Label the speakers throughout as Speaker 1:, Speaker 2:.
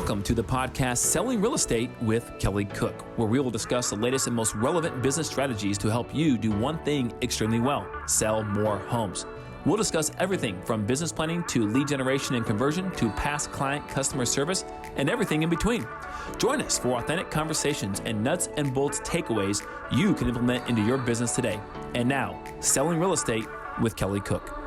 Speaker 1: Welcome to the podcast Selling Real Estate with Kelly Cook, where we will discuss the latest and most relevant business strategies to help you do one thing extremely well: sell more homes. We'll discuss everything from business planning to lead generation and conversion to past client customer service and everything in between. Join us for authentic conversations and nuts and bolts takeaways you can implement into your business today. And now, Selling Real Estate with Kelly Cook.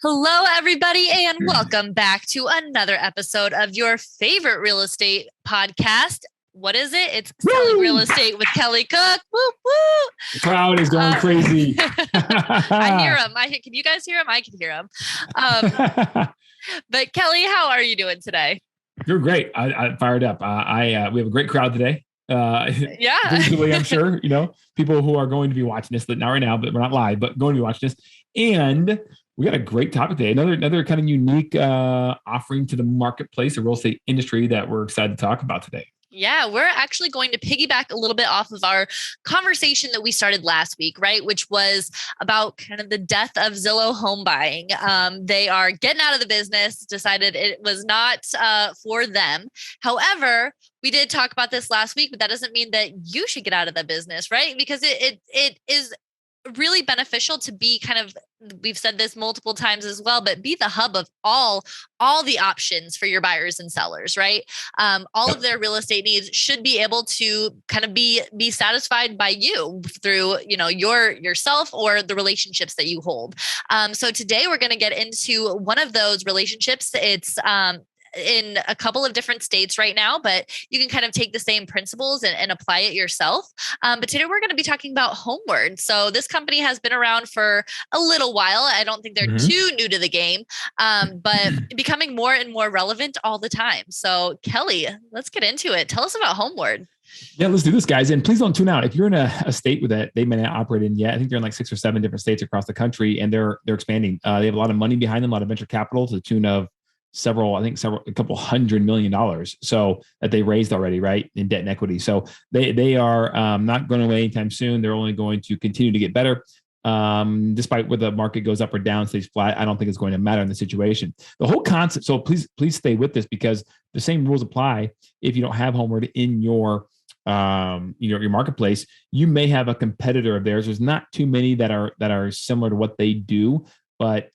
Speaker 2: Hello, everybody, and welcome back to another episode of your favorite real estate podcast. What is it? It's Selling Real Estate with Kelly Cook. Woo, woo.
Speaker 3: The crowd is going crazy.
Speaker 2: I hear them. Can you guys hear them? I can hear them. But Kelly, how are you doing today?
Speaker 3: You're great. I fired up. We have a great crowd today.
Speaker 2: Yeah.
Speaker 3: Visually, I'm sure, people who are going to be watching this, but not right now, but we're not live, but going to be watching this. And we got a great topic today. Another kind of unique offering to the marketplace, the real estate industry that we're excited to talk about today.
Speaker 2: Yeah, we're actually going to piggyback a little bit off of our conversation that we started last week, right? Which was about kind of the death of Zillow home buying. They are getting out of the business, decided it was not for them. However, we did talk about this last week, but that doesn't mean that you should get out of the business, right? Because it is really beneficial to be kind of, we've said this multiple times as well, but be the hub of all the options for your buyers and sellers, right? All of their real estate needs should be able to kind of be satisfied by you through, yourself or the relationships that you hold. So today we're going to get into one of those relationships. It's, in a couple of different states right now, but you can kind of take the same principles and apply it yourself. But today we're going to be talking about Homeward. So this company has been around for a little while. I don't think they're too new to the game, but becoming more and more relevant all the time. So Kelly, let's get into it. Tell us about Homeward.
Speaker 3: Yeah, let's do this, guys. And please don't tune out. If you're in a state with that they may not operate in yet, I think they're in like 6 or 7 different states across the country, and they're expanding. They have a lot of money behind them, a lot of venture capital to the tune of a couple $100 million. So that they raised already, right, in debt and equity. So they are not going away anytime soon. They're only going to continue to get better. Despite whether the market goes up or down, stays flat, I don't think it's going to matter in the situation. The whole concept. So please stay with this, because the same rules apply if you don't have Homeward in your your marketplace. You may have a competitor of theirs. There's not too many that are similar to what they do. But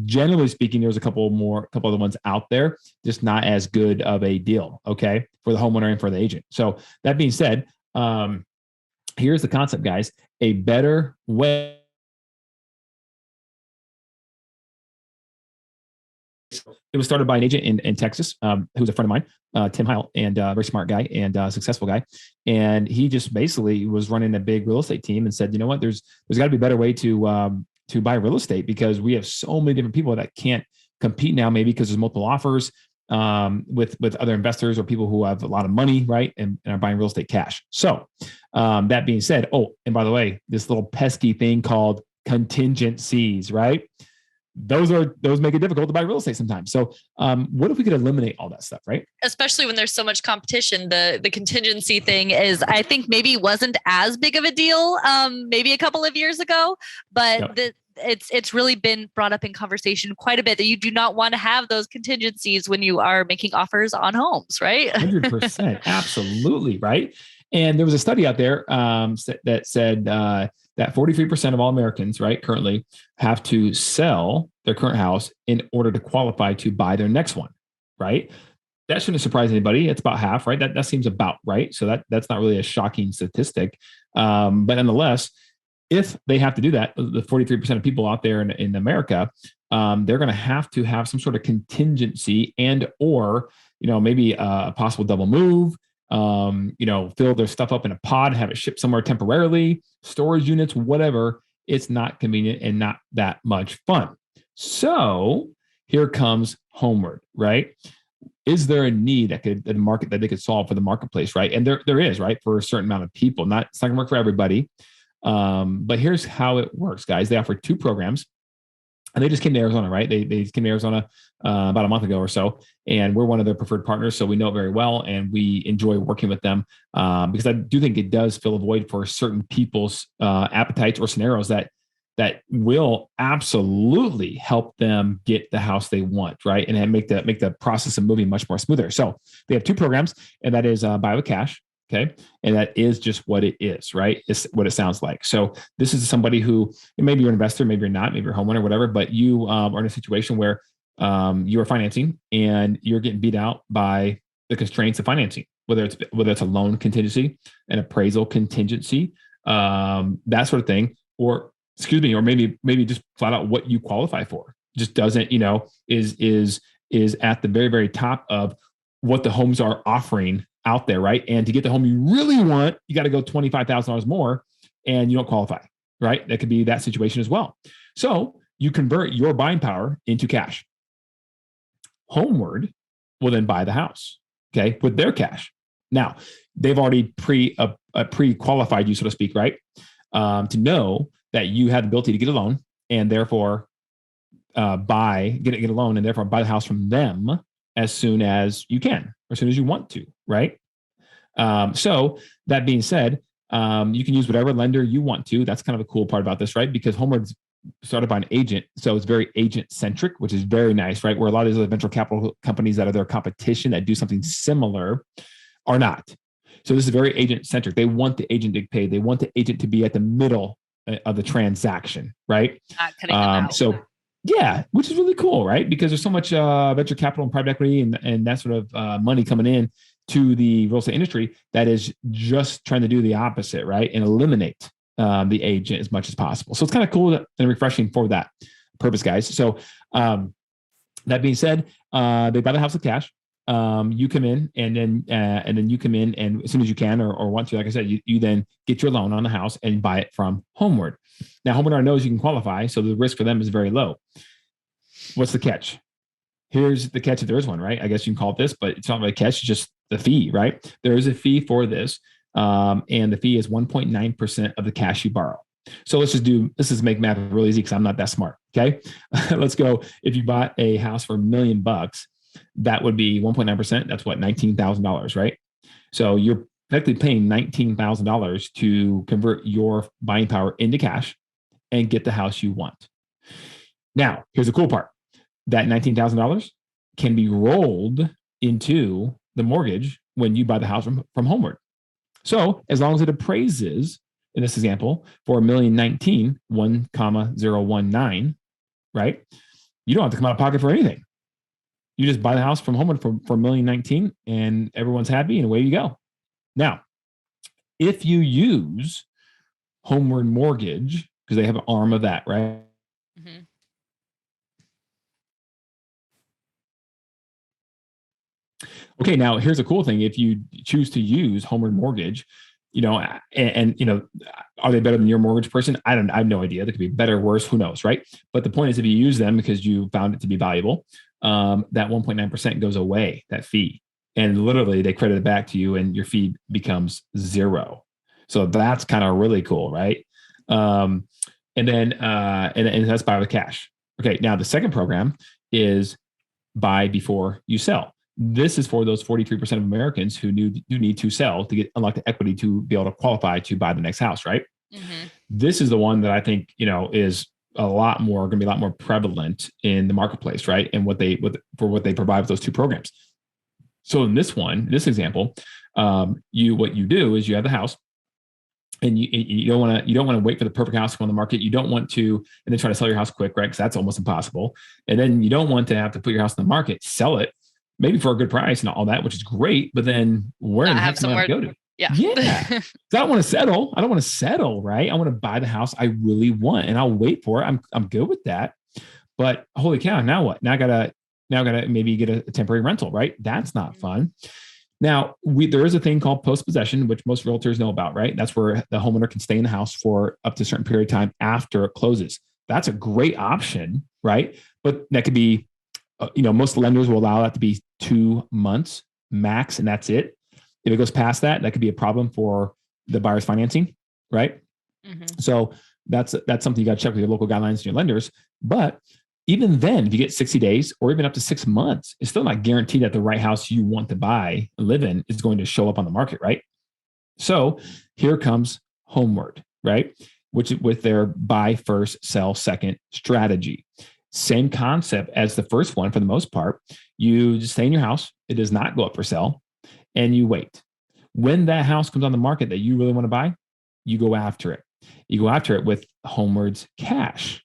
Speaker 3: generally speaking, there's a couple of the ones out there, just not as good of a deal, okay, for the homeowner and for the agent. So that being said, here's the concept, guys. A better way. It was started by an agent in Texas, who's a friend of mine, Tim Heil, and a very smart guy and successful guy. And he just basically was running a big real estate team and said, you know what, there's got to be a better way to buy real estate, because we have so many different people that can't compete now, maybe because there's multiple offers with other investors or people who have a lot of money, right, and are buying real estate cash. So that being said, and by the way, this little pesky thing called contingencies, right? Those make it difficult to buy real estate sometimes. So what if we could eliminate all that stuff, right? Especially
Speaker 2: when there's so much competition. The contingency thing is, I think, maybe wasn't as big of a deal maybe a couple of years ago, but it's really been brought up in conversation quite a bit that you do not want to have those contingencies when you are making offers on homes, right?
Speaker 3: 100%. Absolutely. Right. And there was a study out there that said that 43% of all Americans, right, currently have to sell their current house in order to qualify to buy their next one, right? That shouldn't surprise anybody. It's about half, right? That seems about right. So that's not really a shocking statistic. But nonetheless, if they have to do that, the 43% of people out there in America, they're going to have some sort of contingency or maybe a possible double move, fill their stuff up in a pod, have it shipped somewhere temporarily, storage units, whatever. It's not convenient and not that much fun. So here comes Homeward, right? Is there a need that they could solve for the marketplace, right? And there is, right, for a certain amount of people. It's not gonna work for everybody. But here's how it works, guys. They offer 2 programs. And they just came to Arizona, right? They just came to Arizona about a month ago or so, and we're one of their preferred partners, so we know it very well, and we enjoy working with them because I do think it does fill a void for certain people's appetites or scenarios that that will absolutely help them get the house they want, right? And make the process of moving much more smoother. So they have two programs, and that is buy with cash. Okay. And that is just what it is, right? It's what it sounds like. So this is somebody who, maybe you're an investor, maybe you're not, maybe you're a homeowner, whatever, but you are in a situation where you are financing and you're getting beat out by the constraints of financing, whether it's a loan contingency, an appraisal contingency, that sort of thing, or maybe just flat out what you qualify for just doesn't, is at the very, very top of what the homes are offering out there, right? And to get the home you really want, you got to go $25,000 more, and you don't qualify, right? That could be that situation as well. So you convert your buying power into cash. Homeward will then buy the house, okay, with their cash. Now, they've already pre-qualified you, so to speak, right? To know that you have the ability to get a loan and therefore get a loan and therefore buy the house from them as soon as you can, or as soon as you want to, right? So that being said, you can use whatever lender you want to. That's kind of a cool part about this, right? Because Homeward's started by an agent, so it's very agent-centric, which is very nice, right? Where a lot of these other venture capital companies that are their competition that do something similar are not. So this is very agent-centric. They want the agent to get paid. They want the agent to be at the middle of the transaction, right?
Speaker 2: Not cutting them out.
Speaker 3: So yeah, which is really cool, right? Because there's so much venture capital and private equity and that sort of money coming in to the real estate industry that is just trying to do the opposite, right? And eliminate the agent as much as possible. So it's kind of cool and refreshing for that purpose, guys. So that being said, they buy the house with cash. You come in and then you come in, and as soon as you can or want to, like I said, you then get your loan on the house and buy it from Homeward. Now, Homeward knows you can qualify, so the risk for them is very low. What's the catch? Here's the catch if there is one, right? I guess you can call it this, but it's not really a catch, it's just the fee, right? There is a fee for this, and the fee is 1.9% of the cash you borrow. So let's just make math really easy because I'm not that smart, okay? Let's go. If you bought a house for $1 million, that would be 1.9%. That's what, $19,000, right? So you're effectively paying $19,000 to convert your buying power into cash and get the house you want. Now, here's the cool part. That $19,000 can be rolled into the mortgage when you buy the house from Homeward. So as long as it appraises, in this example, for $1,019,000, 1,019, right? You don't have to come out of pocket for anything. You just buy the house from Homeward for $1,019,000 and everyone's happy and away you go. Now, if you use Homeward Mortgage, because they have an arm of that, right?
Speaker 2: Mm-hmm.
Speaker 3: Okay, now here's a cool thing. If you choose to use Homeward Mortgage, are they better than your mortgage person? I have no idea. They could be better, worse, who knows, right? But the point is, if you use them because you found it to be valuable, that 1.9% goes away, that fee. And literally they credit it back to you and your fee becomes zero. So that's kind of really cool, right? And that's buy with cash. Okay, now the second program is buy before you sell. This is for those 43% of Americans who do need to sell to unlock the equity to be able to qualify to buy the next house, right?
Speaker 2: Mm-hmm.
Speaker 3: This is the one that I think, is going to be a lot more prevalent in the marketplace, right? And what they provide with those two programs. So in this example, what you do is you have the house, and you don't want to wait for the perfect house to come on the market. You don't want to and then try to sell your house quick, right? Because that's almost impossible. And then you don't want to have to put your house on the market, sell it, maybe for a good price and all that, which is great. But then where in the heck am I going to go to?
Speaker 2: Yeah.
Speaker 3: I don't want to settle. I don't want to settle, right? I want to buy the house I really want, and I'll wait for it. I'm good with that. But holy cow, now what? Now I gotta maybe get a temporary rental, right? That's not fun. Now, there is a thing called post-possession, which most realtors know about, right? That's where the homeowner can stay in the house for up to a certain period of time after it closes. That's a great option, right? But that could be, most lenders will allow that to be 2 months max, and that's it. If it goes past that, that could be a problem for the buyer's financing, right? Mm-hmm. So that's something you got to check with your local guidelines and your lenders. But even then, if you get 60 days or even up to 6 months, it's still not guaranteed that the right house you want to buy and live in is going to show up on the market, right? So here comes Homeward, right? which with their buy first, sell second strategy. Same concept as the first one for the most part. You just stay in your house. It does not go up for sale, and you wait. When that house comes on the market that you really want to buy, you go after it. You go after it with Homeward's cash.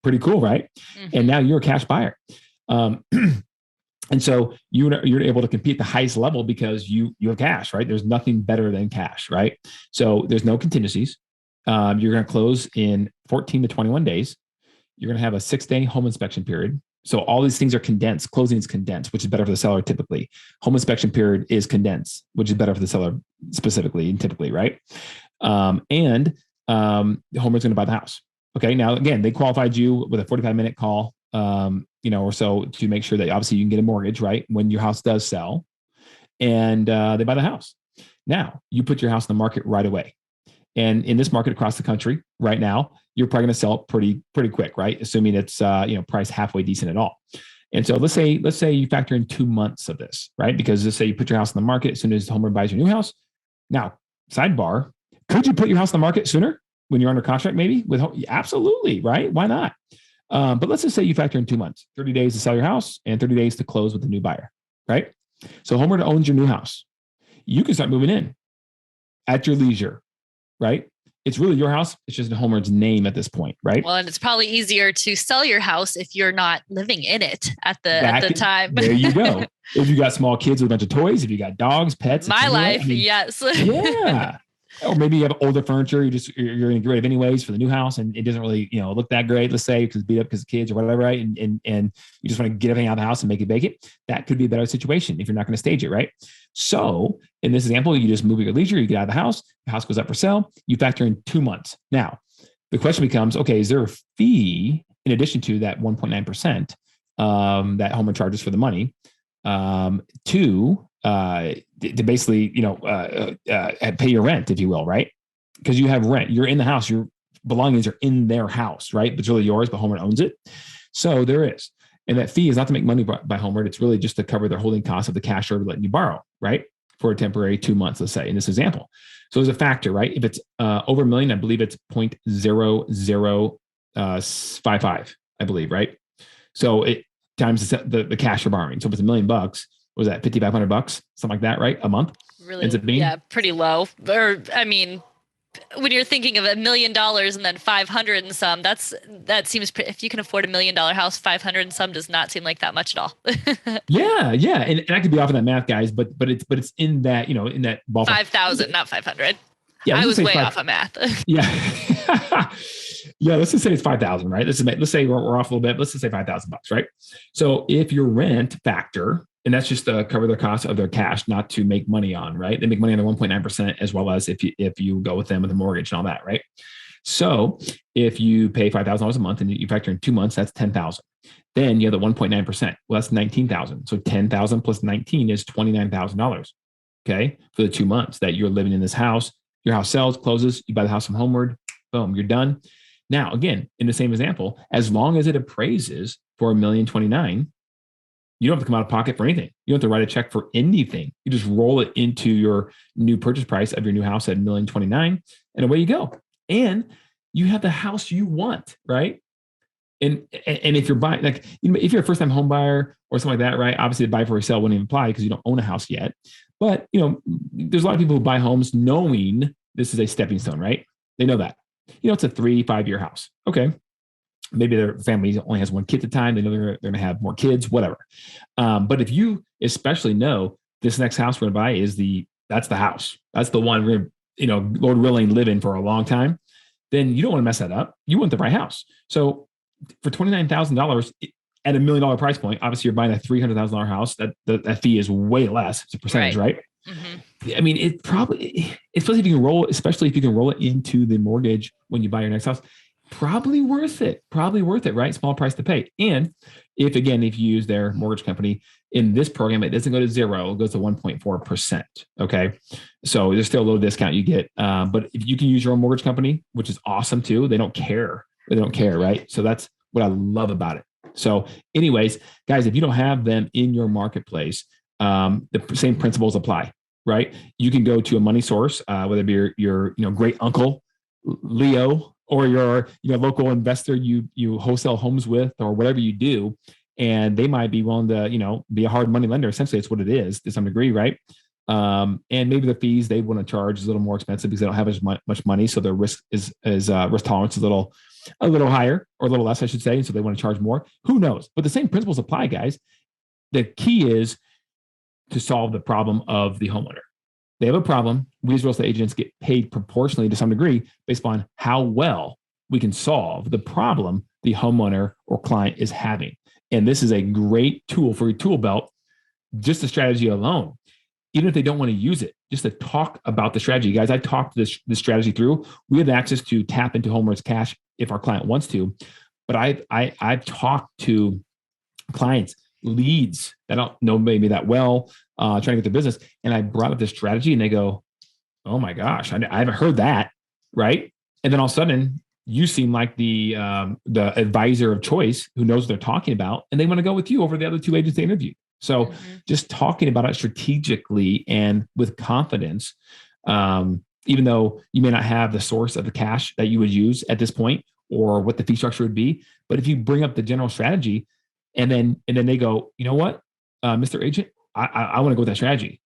Speaker 3: Pretty cool, right? Mm-hmm. And now you're a cash buyer. And so you're able to compete at the highest level because you have cash, right? There's nothing better than cash, right? So there's no contingencies. You're going to close in 14 to 21 days. You're going to have a 6-day home inspection period. So all these things are condensed. Closing is condensed, which is better for the seller typically. Home inspection period is condensed, which is better for the seller specifically and typically, right? The homeowner's going to buy the house. Okay. Now, again, they qualified you with a 45-minute call, or so to make sure that obviously you can get a mortgage, right? When your house does sell, and they buy the house. Now you put your house in the market right away. And in this market across the country right now, you're probably going to sell pretty quick, right? Assuming it's, priced halfway decent at all. And so let's say you factor in 2 months of this, right? Because let's say you put your house in the market as soon as the homeowner buys your new house. Now, sidebar, could you put your house in the market sooner when you're under contract? Maybe absolutely, right? Why not? But let's just say you factor in 2 months, 30 days to sell your house and 30 days to close with the new buyer, right? So Homeward owns your new house. You can start moving in at your leisure, right? It's really your house. It's just Homeward's name at this point, right?
Speaker 2: Well, and it's probably easier to sell your house if you're not living in it at the time.
Speaker 3: There you go. If you got small kids with a bunch of toys, if you got dogs, pets.
Speaker 2: My life, yes.
Speaker 3: Yeah. Or maybe you have older furniture, you're going to get rid of anyways for the new house, and it doesn't really, look that great, let's say, because it's beat up because of kids or whatever, right? And you just want to get everything out of the house and make it vacant. That could be a better situation if you're not going to stage it, right? So in this example, you just move at your leisure, you get out of the house goes up for sale, you factor in 2 months. Now, the question becomes, okay, is there a fee in addition to that 1.9% that Homeward charges for the money to basically, pay your rent, if you will, right? Because you have rent, you're in the house, your belongings are in their house, right? But it's really yours, but Homeward owns it. So there is. And that fee is not to make money by Homeward. It's really just to cover their holding costs of the cash they're letting you borrow, right? For a temporary 2 months, let's say, in this example. So there's a factor, right? If it's over $1 million, I believe it's 0.0055, I believe, right? So it times the cash you're borrowing. So if it's $1 million, what was that, $5,500, something like that, right? A month.
Speaker 2: Really? Yeah, pretty low. Or I mean, when you're thinking of $1 million and then 500 and some, that seems if you can afford $1 million house, 500 and some does not seem like that much at all.
Speaker 3: Yeah, and I could be off on that math, guys, but it's in that in that ballpark.
Speaker 2: 5,000, not 500.
Speaker 3: Yeah,
Speaker 2: I was way off on math.
Speaker 3: Yeah. Yeah, let's just say it's 5,000, right? Let's say we're off a little bit. Let's just say $5,000, right? So if your rent factor, and that's just to cover the cost of their cash, not to make money on, right? They make money on the 1.9%, as well as if you go with them with a mortgage and all that, right? So if you pay $5,000 a month and you factor in 2 months, that's $10,000. Then you have the 1.9%. Well, that's $19,000. So $10,000 plus 19 is $29,000. Okay, for the 2 months that you're living in this house. Your house sells, closes, you buy the house from Homeward, boom, you're done. Now, again, in the same example, as long as it appraises for $1,029,000, you don't have to come out of pocket for anything. You don't have to write a check for anything. You just roll it into your new purchase price of your new house at $1,029,000, and away you go. And you have the house you want, right? And if you're buying, if you're a first-time home buyer or something like that, right? Obviously, the buy for resale wouldn't even apply because you don't own a house yet. But there's a lot of people who buy homes knowing this is a stepping stone, right? They know that. It's a 3-5 year house. Okay. Maybe their family only has one kid at a time. They know they're going to have more kids, whatever. But if you especially know this next house we're going to buy that's the house. That's the one we're going to, Lord willing, live in for a long time. Then you don't want to mess that up. You want the right house. So for $29,000 at $1 million price point, obviously you're buying a $300,000 house. That fee is way less. It's a percentage, right? Mm-hmm. I mean, it probably, especially if you can roll it into the mortgage when you buy your next house, probably worth it, right? Small price to pay. And if you use their mortgage company in this program, it doesn't go to 0, it goes to 1.4%. Okay. So there's still a little discount you get. But if you can use your own mortgage company, which is awesome too, they don't care, right? So that's what I love about it. So anyways, guys, if you don't have them in your marketplace, the same principles apply, right? You can go to a money source, whether it be your great uncle Leo or your local investor you wholesale homes with or whatever you do, and they might be willing to be a hard money lender. Essentially, it's what it is to some degree, right? And maybe the fees they want to charge is a little more expensive because they don't have as much money, so their risk risk tolerance is a little higher or a little less, I should say. So they want to charge more. Who knows? But the same principles apply, guys. The key is to solve the problem of the homeowner. They have a problem. We as real estate agents get paid proportionally to some degree based on how well we can solve the problem the homeowner or client is having. And this is a great tool for your tool belt, just the strategy alone. Even if they don't want to use it, just to talk about the strategy. Guys, I talked this strategy through. We have access to tap into Homeward's cash if our client wants to. But I've talked to clients, leads that don't know maybe that well, trying to get their business. And I brought up this strategy and they go, oh my gosh, I haven't heard that, right? And then all of a sudden, you seem like the advisor of choice who knows what they're talking about, and they want to go with you over the other two agents they interviewed. So just talking about it strategically and with confidence, even though you may not have the source of the cash that you would use at this point or what the fee structure would be, but if you bring up the general strategy and then they go, you know what, Mr. Agent, I want to go with that strategy.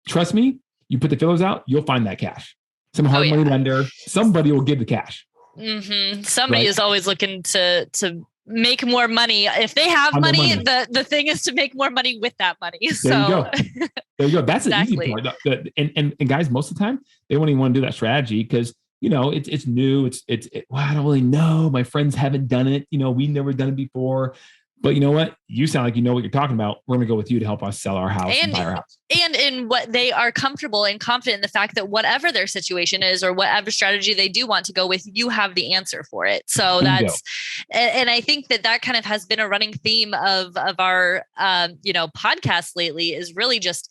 Speaker 3: Trust me, you put the fillers out, you'll find that cash. Some hard money lender, somebody will give the cash.
Speaker 2: Somebody is always looking to make more money. If they have money, the thing is to make more money with that money.
Speaker 3: There you go. There you go. That's exactly the easy part. And guys, most of the time they won't even want to do that strategy because it's new. Well, I don't really know. My friends haven't done it. We've never done it before. But you know what? You sound like you know what you're talking about. We're going to go with you to help us sell our house and buy our house.
Speaker 2: And in what they are comfortable and confident in the fact that whatever their situation is or whatever strategy they do want to go with, you have the answer for it. So and I think that kind of has been a running theme of our, podcast lately is really just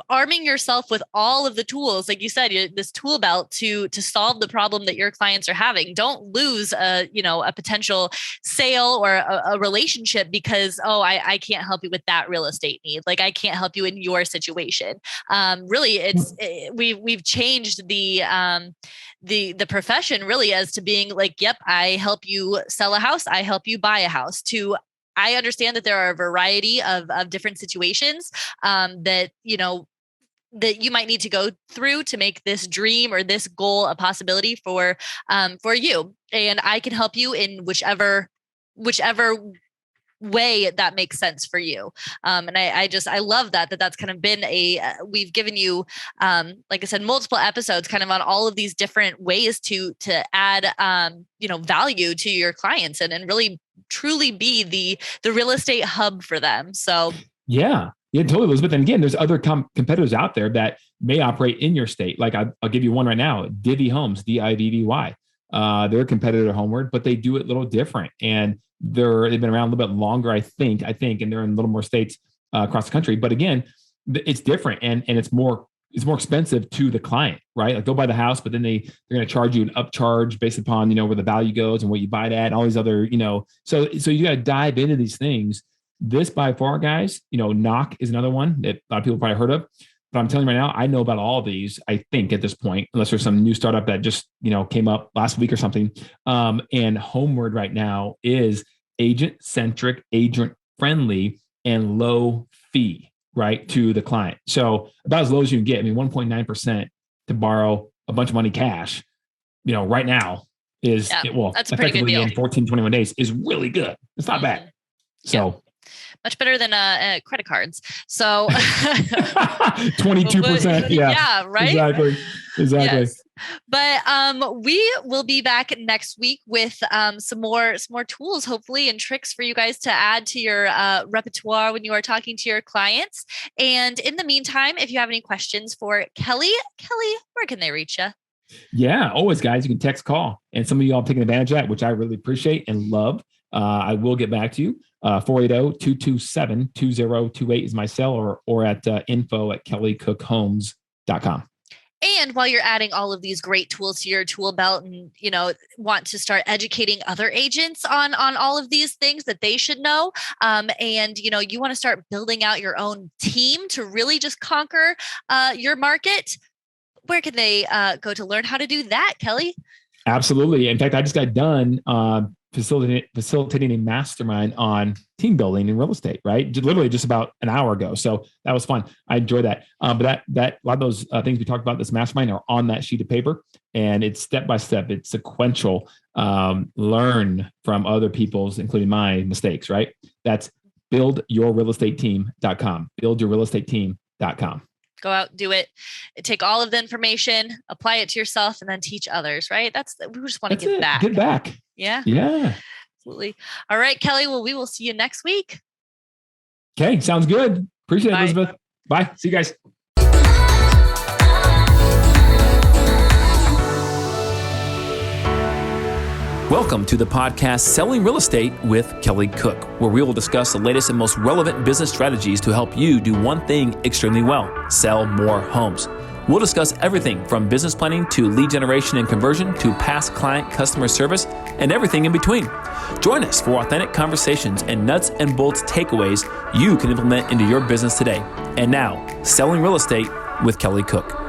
Speaker 2: arming yourself with all of the tools, like you said, this tool belt to solve the problem that your clients are having. Don't lose a potential sale or a relationship because, I can't help you with that real estate need. Like I can't help you in your situation. Really, we've changed the profession really as to being like, yep, I help you sell a house. I help you buy a house. I understand that there are a variety of different situations that you might need to go through to make this dream or this goal a possibility for you. And I can help you in whichever way that makes sense for you. And I love that's kind of been we've given you, like I said, multiple episodes kind of on all of these different ways to add, value to your clients and really truly be the real estate hub for them. So
Speaker 3: yeah, totally, Elizabeth. And again, there's other competitors out there that may operate in your state. Like I'll give you one right now, Divvy Homes, DIVVY. They're a competitor to Homeward, but they do it a little different. And they've been around a little bit longer, I think, and they're in a little more states across the country. But again, it's different and it's more expensive to the client, right? Like they'll buy the house, but then they're going to charge you an upcharge based upon, where the value goes and what you buy it at and all these other, so you got to dive into these things. This by far, guys, Knock is another one that a lot of people probably heard of, but I'm telling you right now, I know about all of these, I think at this point, unless there's some new startup that just, came up last week or something. And Homeward right now is agent-centric, agent-friendly, and low fee, right, to the client. So about as low as you can get. 1.9% to borrow a bunch of money cash, right now is,
Speaker 2: that's a pretty good deal.
Speaker 3: In 14, 21 days is really good. It's not bad. So
Speaker 2: much better than credit cards. So
Speaker 3: 22%. Yeah,
Speaker 2: right.
Speaker 3: Exactly.
Speaker 2: Yes. But we will be back next week with some more tools, hopefully, and tricks for you guys to add to your repertoire when you are talking to your clients. And in the meantime, if you have any questions for Kelly, where can they reach you?
Speaker 3: Yeah, always, guys. You can text, call, and some of you all taking advantage of that, which I really appreciate and love. I will get back to you. 480-227-2028 is my cell, or at info@kellycookhomes.com.
Speaker 2: And while you're adding all of these great tools to your tool belt and, want to start educating other agents on all of these things that they should know. And, you want to start building out your own team to really just conquer your market. Where can they go to learn how to do that, Kelly?
Speaker 3: Absolutely. In fact, I just got done facilitating a mastermind on team building in real estate, right? Literally just about an hour ago. So that was fun. I enjoyed that. But that a lot of those things we talked about this mastermind are on that sheet of paper, and it's step by step. It's sequential. Learn from other people's, including my mistakes, right? That's buildyourrealestateteam.com. Buildyourrealestateteam.com.
Speaker 2: Go out, do it. Take all of the information, apply it to yourself, and then teach others, right? We just want to give back.
Speaker 3: Give back.
Speaker 2: Yeah.
Speaker 3: Yeah.
Speaker 2: Absolutely. All right, Kelly. Well, we will see you next week.
Speaker 3: Okay. Sounds good. Appreciate it,
Speaker 2: Bye.
Speaker 3: Elizabeth. Bye. See you guys.
Speaker 1: Welcome to the podcast Selling Real Estate with Kelly Cook, where we will discuss the latest and most relevant business strategies to help you do one thing extremely well: sell more homes. We'll discuss everything from business planning to lead generation and conversion to past client customer service and everything in between. Join us for authentic conversations and nuts and bolts takeaways you can implement into your business today. And now, Selling Real Estate with Kelly Cook.